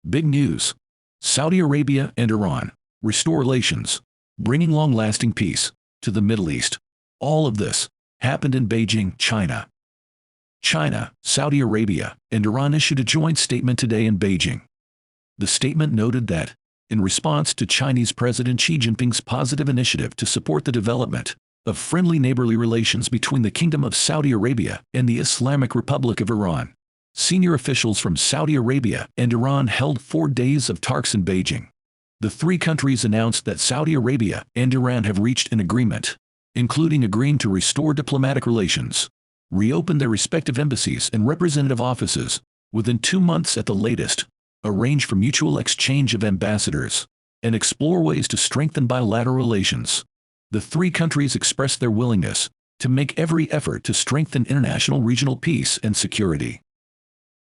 Big news. Saudi Arabia and Iran restore relations, bringing long-lasting peace to the Middle East. All of this happened in Beijing, China. China, Saudi Arabia, and Iran issued a joint statement today in Beijing. The statement noted that, in response to Chinese President Xi Jinping's positive initiative to support the development of friendly neighborly relations between the Kingdom of Saudi Arabia and the Islamic Republic of Iran, senior officials from Saudi Arabia and Iran held 4 days of talks in Beijing. The three countries announced that Saudi Arabia and Iran have reached an agreement, including agreeing to restore diplomatic relations, reopen their respective embassies and representative offices within 2 months at the latest, arrange for mutual exchange of ambassadors, and explore ways to strengthen bilateral relations. The three countries expressed their willingness to make every effort to strengthen international regional peace and security.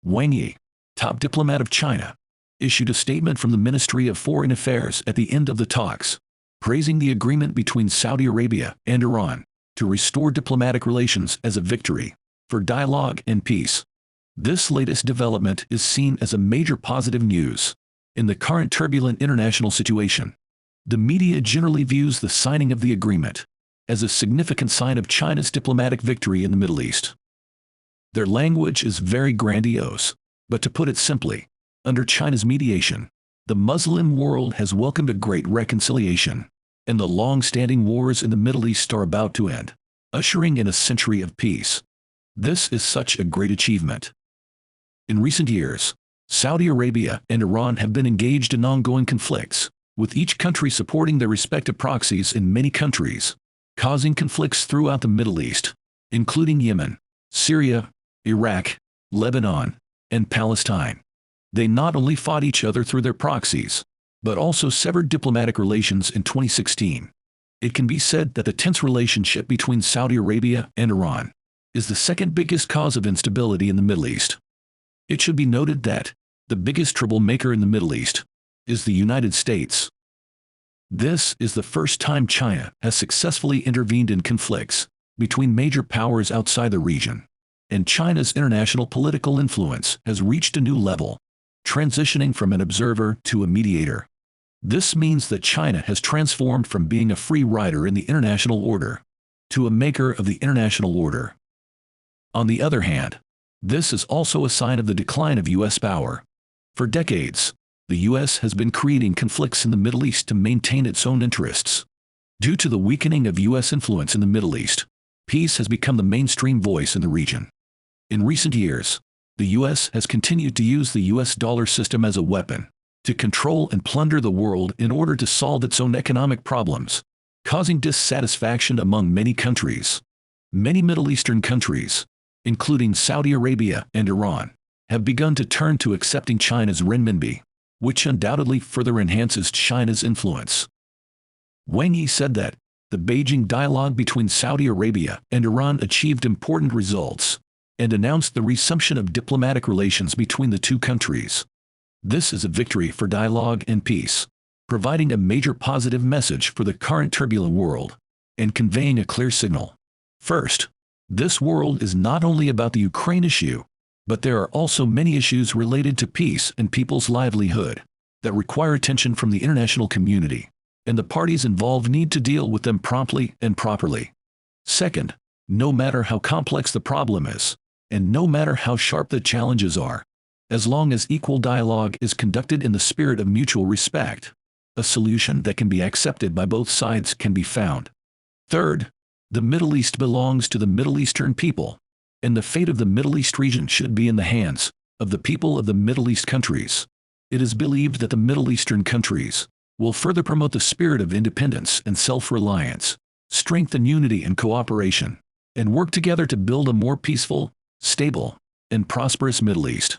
Wang Yi, top diplomat of China, issued a statement from the Ministry of Foreign Affairs at the end of the talks, praising the agreement between Saudi Arabia and Iran to restore diplomatic relations as a victory for dialogue and peace. This latest development is seen as a major positive news in the current turbulent international situation. The media generally views the signing of the agreement as a significant sign of China's diplomatic victory in the Middle East. Their language is very grandiose, but to put it simply, under China's mediation, the Muslim world has welcomed a great reconciliation, and the long-standing wars in the Middle East are about to end, ushering in a century of peace. This is such a great achievement. In recent years, Saudi Arabia and Iran have been engaged in ongoing conflicts, with each country supporting their respective proxies in many countries, causing conflicts throughout the Middle East, including Yemen, Syria, Iraq, Lebanon, and Palestine. They not only fought each other through their proxies, but also severed diplomatic relations in 2016. It can be said that the tense relationship between Saudi Arabia and Iran is the second biggest cause of instability in the Middle East. It should be noted that the biggest troublemaker in the Middle East is the United States. This is the first time China has successfully intervened in conflicts between major powers outside the region, and China's international political influence has reached a new level, transitioning from an observer to a mediator. This means that China has transformed from being a free rider in the international order to a maker of the international order. On the other hand, this is also a sign of the decline of U.S. power. For decades, the U.S. has been creating conflicts in the Middle East to maintain its own interests. Due to the weakening of U.S. influence in the Middle East, peace has become the mainstream voice in the region. In recent years, the U.S. has continued to use the U.S. dollar system as a weapon to control and plunder the world in order to solve its own economic problems, causing dissatisfaction among many countries. Many Middle Eastern countries, including Saudi Arabia and Iran, have begun to turn to accepting China's renminbi, which undoubtedly further enhances China's influence. Wang Yi said that the Beijing dialogue between Saudi Arabia and Iran achieved important results, and announced the resumption of diplomatic relations between the two countries. This is a victory for dialogue and peace, providing a major positive message for the current turbulent world, and conveying a clear signal. First, this world is not only about the Ukraine issue, but there are also many issues related to peace and people's livelihood that require attention from the international community, and the parties involved need to deal with them promptly and properly. Second, no matter how complex the problem is, and no matter how sharp the challenges are, as long as equal dialogue is conducted in the spirit of mutual respect, a solution that can be accepted by both sides can be found. Third, the Middle East belongs to the Middle Eastern people, and the fate of the Middle East region should be in the hands of the people of the Middle East countries. It is believed that the Middle Eastern countries will further promote the spirit of independence and self-reliance, strengthen unity and cooperation, and work together to build a more peaceful, stable, and prosperous Middle East.